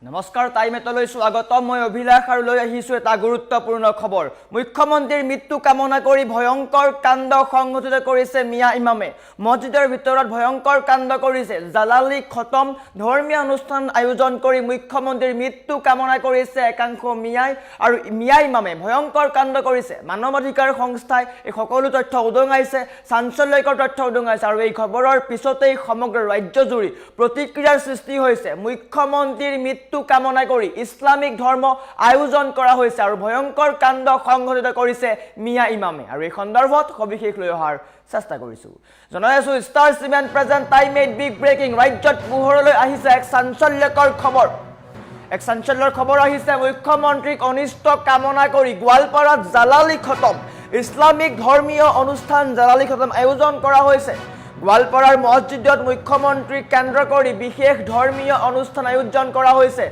নমস্কাৰ টাইমেটলৈ স্বাগতম মই অভিলাষ আৰু লৈ আহিছো এটা গুৰুত্বপূৰ্ণ খবৰ মুখ্যমন্ত্ৰীৰ মৃত্যু কামনা কৰি ভয়ংকৰ কাণ্ড সংঘটিত কৰিছে মিয়া ইমামে মছজিদৰ ভিতৰত ভয়ংকৰ কাণ্ড কৰিছে জালালি খতম ধৰ্মীয় অনুষ্ঠান আয়োজন কৰি মুখ্যমন্ত্ৰীৰ মৃত্যু কামনা কৰিছে একাংশ মিয়া ইমামে ভয়ংকৰ কাণ্ড কৰিছে মানৱ অধিকাৰ সংস্থাই এই সকলো তথ্য উদঙাইছে চাঞ্চল্যকৰ তথ্য উদঙাইছে আৰু এই খবৰৰ পিছতেই সমগ্ৰ ৰাজ্যজুৰি প্ৰতিক্ৰিয়াৰ সৃষ্টি হৈছে মুখ্যমন্ত্ৰীৰ মৃত্যু কামনা কৰি ইসলামিক ধৰ্ম আয়োজন কৰা হৈছে আৰু ভয়ংকৰ কাণ্ড সংঘটিত কৰিছে মিয়া ইমামে আৰু এই সন্দৰ্ভত সবিশেষ লৈ অহাৰ চেষ্টা কৰিছো জনাই আছো star cement present time made big breaking ৰাজ্যত পোহৰলৈ আহিছে এক চাঞ্চল্যকৰ খবৰ এক চাঞ্চল্যৰ খবৰ আহিছে মুখ্যমন্ত্ৰীক অনিষ্ট কামনা কৰি গোৱালপাৰাত জালালি খতম ইসলামিক ধৰ্মীয় অনুষ্ঠান জালালি খতম আয়োজন কৰা হৈছে গোৱালপাৰাৰ মছজিদত মুখ্যমন্ত্ৰী কেন্দ্ৰ কৰি বিশেষ ধৰ্মীয় অনুষ্ঠান আয়োজন কৰা হৈছে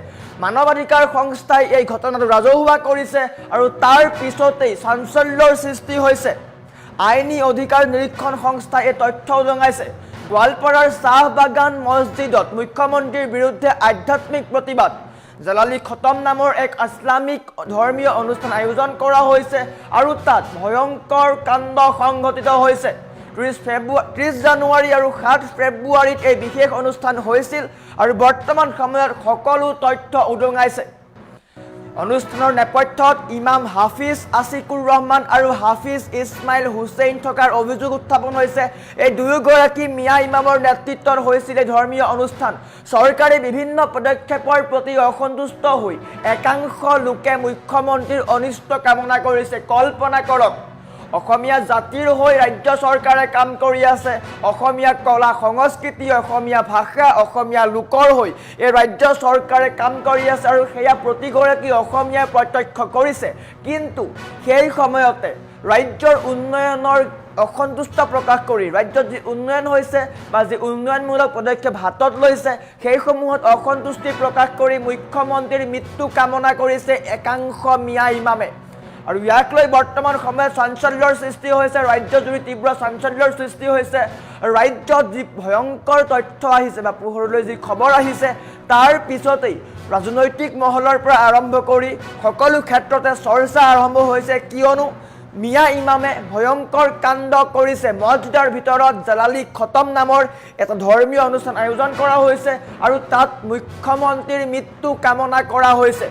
মানৱ অধিকাৰ সংস্থাই এই ঘটনাটো ৰাজহুৱা কৰিছে আৰু তাৰ পিছতেই চাঞ্চল্যৰ সৃষ্টি হৈছে আইনী অধিকাৰ নিৰীক্ষণ সংস্থাই এই তথ্য উদঙাইছে গোৱালপাৰাৰ চাহ বাগান মছজিদত মুখ্যমন্ত্ৰীৰ বিৰুদ্ধে আধ্যাত্মিক প্ৰতিবাদ জালালি খতম নামৰ এক ইসলামিক ধৰ্মীয় অনুষ্ঠান আয়োজন কৰা হৈছে আৰু তাত ভয়ংকৰ কাণ্ড সংঘটিত হৈছে 30 জানুৱাৰী আৰু 7 ফেব্ৰুৱাৰীত এই বিশেষ অনুষ্ঠান হৈছিল আৰু বৰ্তমান সময়ত সকলো তথ্য উদঙাইছে অনুষ্ঠানৰ নেপথ্যত ইমাম হাফিজ আসিকুৰ ৰহমান আৰু হাফিজ ইছমাইল হুছেইন থকাৰ অভিযোগ উত্থাপন হৈছে এই দুয়োগৰাকী মিয়া ইমামৰ নেতৃত্বত হৈছিল এই ধৰ্মীয় অনুষ্ঠান চৰকাৰে বিভিন্ন পদক্ষেপৰ প্ৰতি অসন্তুষ্ট হৈ একাংশ লোকে মুখ্যমন্ত্ৰীৰ অনিষ্ট কামনা কৰিছে কল্পনা কৰক অসমীয়া জাতিৰ হৈ ৰাজ্য চৰকাৰে কাম কৰি আছে অসমীয়া কলা সংস্কৃতি অসমীয়া ভাষা অসমীয়া লোকৰ হৈ এই ৰাজ্য চৰকাৰে কাম কৰি আছে আৰু সেয়া প্ৰতিগৰাকী অসমীয়া প্ৰত্যক্ষ কৰিছে কিন্তু সেই সময়তে ৰাজ্যৰ উন্নয়নৰ অসন্তুষ্ট প্ৰকাশ কৰি ৰাজ্যত যি উন্নয়ন হৈছে বা যি উন্নয়নমূলক পদক্ষেপ হাতত লৈছে সেইসমূহত অসন্তুষ্টি প্ৰকাশ কৰি মুখ্যমন্ত্ৰীৰ মৃত্যু কামনা কৰিছে একাংশ মিয়া ইমামে আৰু ইয়াক লৈ বৰ্তমান সময়ত চাঞ্চল্যৰ সৃষ্টি হৈছে ৰাজ্যজুৰি তীব্ৰ চাঞ্চল্যৰ সৃষ্টি হৈছে ৰাজ্যত যি ভয়ংকৰ তথ্য আহিছে বা পোহৰলৈ যি খবৰ আহিছে তাৰ পিছতেই ৰাজনৈতিক মহলৰ পৰা আৰম্ভ কৰি সকলো ক্ষেত্ৰতে চৰ্চা আৰম্ভ হৈছে কিয়নো মিয়া ইমামে ভয়ংকৰ কাণ্ড কৰিছে মছজিদৰ ভিতৰত জালালি খতম নামৰ এটা ধৰ্মীয় অনুষ্ঠান আয়োজন কৰা হৈছে আৰু তাত মুখ্যমন্ত্ৰীৰ মৃত্যু কামনা কৰা হৈছে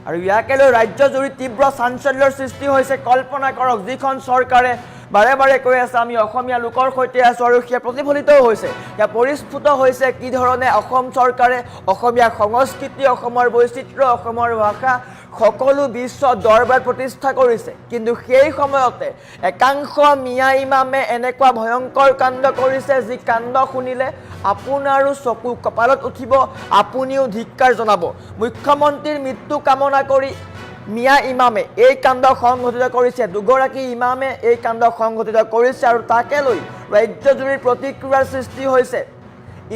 আৰু ইয়াকে লৈ ৰাজ্যজুৰি তীব্ৰ চাঞ্চল্যৰ সৃষ্টি হৈছে কল্পনা কৰক যিখন চৰকাৰে বাৰে বাৰে কৈ আছে আমি অসমীয়া লোকৰ সৈতে আছো আৰু সেয়া প্ৰতিফলিতও হৈছে সেয়া পৰিস্ফুট হৈছে কি ধৰণে অসম চৰকাৰে অসমীয়া সংস্কৃতি অসমৰ বৈচিত্ৰ্য অসমৰ ভাষা সকলো বিশ্ব দৰবাৰত প্ৰতিষ্ঠা কৰিছে কিন্তু সেই সময়তে একাংশ মিয়া ইমামে এনেকুৱা ভয়ংকৰ কাণ্ড কৰিছে যি কাণ্ড শুনিলে আপোনাৰো চকু কপালত উঠিব আপুনিও ধিক্কাৰ জনাব মুখ্যমন্ত্ৰীৰ মৃত্যু কামনা কৰি মিয়া ইমামে এই কাণ্ড সংঘটিত কৰিছে দুগৰাকী ইমামে এই কাণ্ড সংঘটিত কৰিছে আৰু তাকে লৈ ৰাজ্যজুৰি প্ৰতিক্ৰিয়াৰ সৃষ্টি হৈছে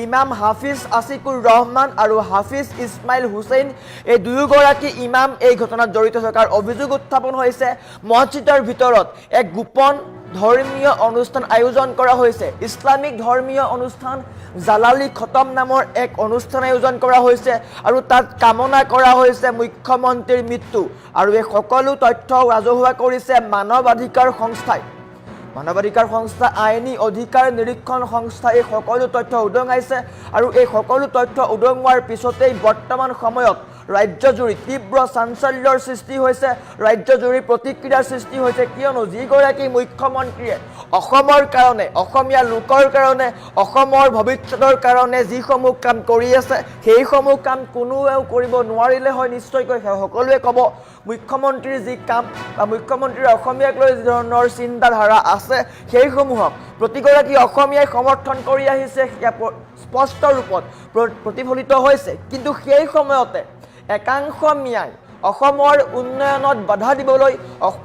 ইমাম হাফিজ আসিকুৰ ৰহমান আৰু হাফিজ ইছমাইল হুছেইন এই দুয়োগৰাকী ইমাম এই ঘটনাত জড়িত থকাৰ অভিযোগ উত্থাপন হৈছে মছজিদৰ ভিতৰত এক গোপন ধৰ্মীয় অনুষ্ঠান আয়োজন কৰা হৈছে ইসলামিক ধৰ্মীয় অনুষ্ঠান জালালি খতম নামৰ এক অনুষ্ঠান আয়োজন কৰা হৈছে আৰু তাত কামনা কৰা হৈছে মুখ্যমন্ত্ৰীৰ মৃত্যু আৰু এই সকলো তথ্য ৰাজহুৱা কৰিছে মানৱ অধিকাৰ সংস্থাই মানৱ অধিকাৰ সংস্থা আইনী অধিকাৰ নিৰীক্ষণ সংস্থা এই সকলো তথ্য উদঙাইছে আৰু এই সকলো তথ্য উদঙোৱাৰ পিছতেই বৰ্তমান সময়ত ৰাজ্যজুৰি তীব্ৰ চাঞ্চল্যৰ সৃষ্টি হৈছে ৰাজ্যজুৰি প্ৰতিক্ৰিয়াৰ সৃষ্টি হৈছে কিয়নো যিগৰাকী মুখ্যমন্ত্ৰীয়ে অসমৰ কাৰণে অসমীয়া লোকৰ কাৰণে অসমৰ ভৱিষ্যতৰ কাৰণে যিসমূহ কাম কৰি আছে সেইসমূহ কাম কোনোৱেও কৰিব নোৱাৰিলে হয় নিশ্চয়কৈ সকলোৱে ক'ব মুখ্যমন্ত্ৰীৰ যি কাম বা মুখ্যমন্ত্ৰীৰ অসমীয়াক লৈ যি ধৰণৰ চিন্তাধাৰা আছে সেইসমূহক প্ৰতিগৰাকী অসমীয়াই সমৰ্থন কৰি আহিছে স্পষ্ট ৰূপত প্ৰতিফলিত হৈছে কিন্তু সেই সময়তে একাংশ মিয়াই অসমৰ উন্নয়নত বাধা দিবলৈ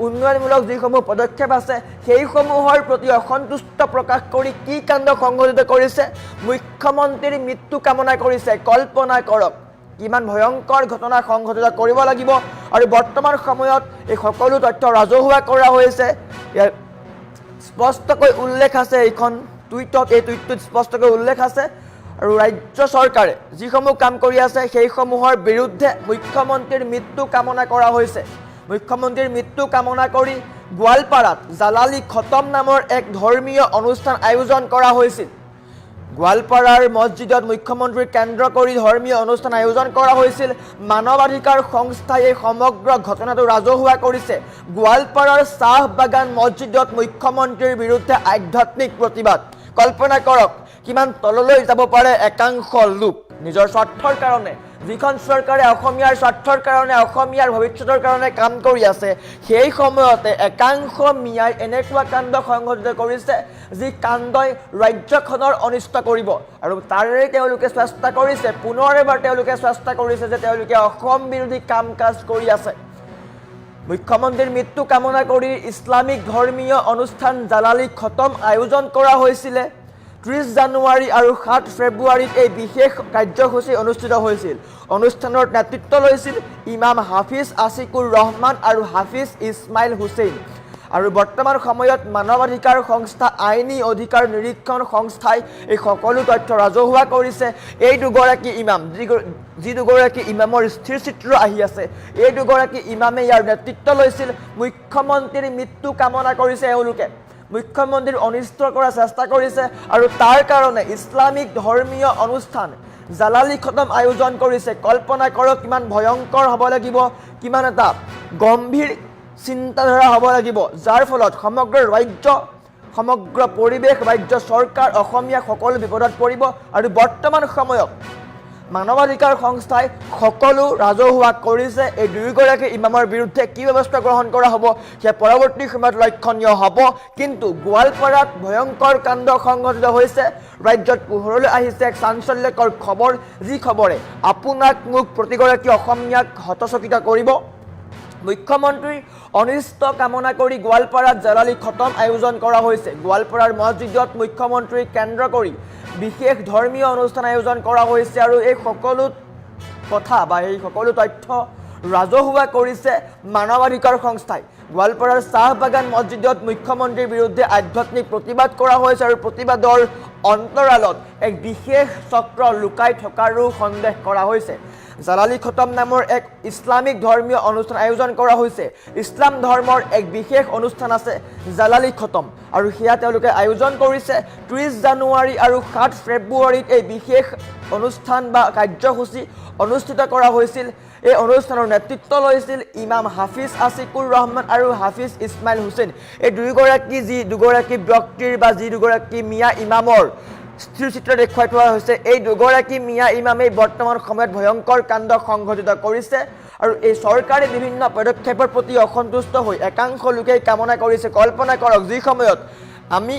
উন্নয়নমূলক যিসমূহ পদক্ষেপ আছে সেইসমূহৰ প্ৰতি অসন্তুষ্ট প্ৰকাশ কৰি কি কাণ্ড সংঘটিত কৰিছে মুখ্যমন্ত্ৰীৰ মৃত্যু কামনা কৰিছে কল্পনা কৰক কিমান ভয়ংকৰ ঘটনা সংঘটিত কৰিব লাগিব আৰু বৰ্তমান সময়ত এই সকলো তথ্য ৰাজহুৱা কৰা হৈছে স্পষ্টকৈ উল্লেখ আছে এইখন টুইটত এই টুইটটোত স্পষ্টকৈ উল্লেখ আছে আৰু ৰাজ্য চৰকাৰে যিসমূহ কাম কৰি আছে সেইসমূহৰ বিৰুদ্ধে মুখ্যমন্ত্ৰীৰ মৃত্যু কামনা কৰা হৈছে। মুখ্যমন্ত্ৰীৰ মৃত্যু কামনা কৰি গোৱালপাৰাত জালালী খতম নামৰ এক ধৰ্মীয় অনুষ্ঠান আয়োজন কৰা হৈছিল। গোৱালপাৰাৰ মছজিদত মুখ্যমন্ত্ৰীক কেন্দ্ৰ কৰি ধৰ্মীয় অনুষ্ঠান আয়োজন কৰা হৈছিল। মানৱাধিকাৰ সংস্থাই এই সমগ্ৰ ঘটনাটো ৰাজহুৱা কৰিছে। গোৱালপাৰাৰ চাহ বাগান মছজিদত মুখ্যমন্ত্ৰীৰ বিৰুদ্ধে আধ্যাত্মিক প্ৰতিবাদ। কল্পনা কৰক কিমান তললৈ যাব পাৰে একাংশ লোক নিজৰ স্বাৰ্থৰ কাৰণে, যিখন চৰকাৰে অসমীয়াৰ স্বাৰ্থৰ কাৰণে, অসমীয়াৰ ভৱিষ্যতৰ কাৰণে কাম কৰি আছে, সেই সময়তে একাংশ মিয়াই এনেকুৱা কাণ্ড সংঘটিত কৰিছে যি কাণ্ডই ৰাজ্যখনৰ অনিষ্ট কৰিব। আৰু তাৰে তেওঁলোকে চেষ্টা কৰিছে, পুনৰ এবাৰ তেওঁলোকে চেষ্টা কৰিছে যে তেওঁলোকে অসম বিৰোধী কাম কাজ কৰি আছে। মুখ্যমন্ত্ৰীৰ মৃত্যু কামনা কৰি ইছলামিক ধৰ্মীয় অনুষ্ঠান জালালী খতম আয়োজন কৰা হৈছিলে। 30 জানুৱাৰী আৰু 7 ফেব্ৰুৱাৰীত এই বিশেষ কাৰ্যসূচী অনুষ্ঠিত হৈছিল। অনুষ্ঠানৰ নেতৃত্ব লৈছিল ইমাম হাফিজ আছিকুৰ ৰহমান আৰু হাফিজ ইছমাইল হুছেইন। আৰু বৰ্তমান সময়ত মানৱাধিকাৰ সংস্থা আইনী অধিকাৰ নিৰীক্ষণ সংস্থাই এই সকলো তথ্য ৰাজহুৱা কৰিছে। এই দুগৰাকী ইমাম, যি দুগৰাকী ইমামৰ স্থিৰ চিত্ৰ আহি আছে, এই দুগৰাকী ইমামে ইয়াৰ নেতৃত্ব লৈছিল। মুখ্যমন্ত্ৰীৰ মৃত্যু কামনা কৰিছে এওঁলোকে, মুখ্যমন্ত্ৰীৰ অনিষ্ট কৰাৰ চেষ্টা কৰিছে আৰু তাৰ কাৰণে ইছলামিক ধৰ্মীয় অনুষ্ঠান জালালী খতম আয়োজন কৰিছে। কল্পনা কৰক কিমান ভয়ংকৰ হ'ব লাগিব, কিমান এটা গম্ভীৰ চিন্তাধাৰা হ'ব লাগিব, যাৰ ফলত সমগ্ৰ ৰাজ্য, সমগ্ৰ পৰিৱেশ, ৰাজ্য চৰকাৰ, অসমীয়া সকলো বিপদত পৰিব। আৰু বৰ্তমান সময়ত মানৱাধিকাৰ সংস্থাই সকলো ৰাজহুৱা কৰিছে। এই দুয়োগৰাকী ইমামৰ বিৰুদ্ধে কি ব্যৱস্থা গ্ৰহণ কৰা হ'ব সেয়া পৰৱৰ্তী সময়ত লক্ষণীয় হ'ব। কিন্তু গোৱালপাৰাত ভয়ংকৰ কাণ্ড সংঘটিত হৈছে। ৰাজ্যত পোহৰলৈ আহিছে এক চাঞ্চল্যকৰ খবৰ, যি খবৰে আপোনাক মোক প্ৰতিগৰাকী অসমীয়াক হতচকিত কৰিব। মুখ্যমন্ত্ৰীৰ অনিষ্ট কামনা কৰি গোৱালপাৰাত জালালী খতম আয়োজন কৰা হৈছে। গোৱালপাৰাৰ মছজিদত মুখ্যমন্ত্ৰীক কেন্দ্ৰ কৰি বিশেষ ধৰ্মীয় অনুষ্ঠান আয়োজন কৰা হৈছে আৰু এই সকলো কথা বা এই সকলো তথ্য ৰাজহুৱা কৰিছে মানৱাধিকাৰ সংস্থাই। গোৱালপাৰাৰ চাহ বাগান মছজিদত মুখ্যমন্ত্ৰীৰ বিৰুদ্ধে আধ্যাত্মিক প্ৰতিবাদ কৰা হৈছে আৰু প্ৰতিবাদৰ অন্তৰালত এক বিশেষ চক্ৰ লুকাই থকাৰো সন্দেহ কৰা হৈছে। জালালী খতম নামৰ এক ইছলামিক ধৰ্মীয় অনুষ্ঠান আয়োজন কৰা হৈছে। ইছলাম ধৰ্মৰ এক বিশেষ অনুষ্ঠান আছে জালালী খতম, আৰু সেয়া তেওঁলোকে আয়োজন কৰিছে। 30 জানুৱাৰী আৰু 7 ফেব্ৰুৱাৰীত এই বিশেষ অনুষ্ঠান বা কাৰ্যসূচী অনুষ্ঠিত কৰা হৈছিল। এই অনুষ্ঠানৰ নেতৃত্ব লৈছিল ইমাম হাফিজ আছিকুৰ ৰহমান আৰু হাফিজ ইছমাইল হুছেইন। এই দুগৰাকী ব্যক্তিৰ বা যি দুগৰাকী মিয়া ইমামৰ স্থিৰ চিত্ৰ দেখুৱাই থোৱা হৈছে, এই দুগৰাকী মিয়া ইমামেই বৰ্তমান সময়ত ভয়ংকৰ কাণ্ড সংঘটিত কৰিছে। আৰু এই চৰকাৰে বিভিন্ন পদক্ষেপৰ প্ৰতি অসন্তুষ্ট হৈ একাংশ লোকে কামনা কৰিছে। কল্পনা কৰক যি সময়ত আমি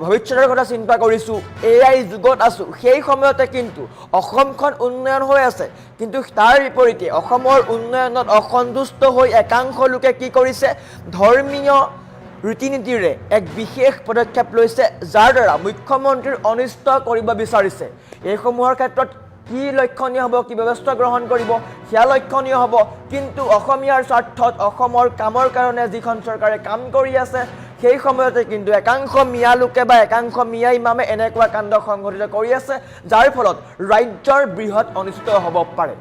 ভৱিষ্যতৰ কথা চিন্তা কৰিছোঁ, AI যুগত আছোঁ, সেই সময়তে কিন্তু অসমখন উন্নয়ন হৈ আছে। কিন্তু তাৰ বিপৰীতে অসমৰ উন্নয়নত অসন্তুষ্ট হৈ একাংশ লোকে কি কৰিছে, ধৰ্মীয় ৰীতি নীতিৰে এক বিশেষ পদক্ষেপ লৈছে, যাৰ দ্বাৰা মুখ্যমন্ত্ৰীৰ অনিষ্ট কৰিব বিচাৰিছে। এইসমূহৰ ক্ষেত্ৰত কি লক্ষণীয় হ'ব, কি ব্যৱস্থা গ্ৰহণ কৰিব সেয়া লক্ষণীয় হ'ব। কিন্তু অসমীয়াৰ স্বাৰ্থত, অসমৰ কামৰ কাৰণে যিখন চৰকাৰে কাম কৰি আছে, সেই সময়তে কিন্তু একাংশ মিয়া লোকে বা একাংশ মিয়া ইমামে এনেকুৱা কাণ্ড সংঘটিত কৰি আছে, যাৰ ফলত ৰাজ্যৰ বৃহৎ অনিষ্ট হ'ব পাৰে।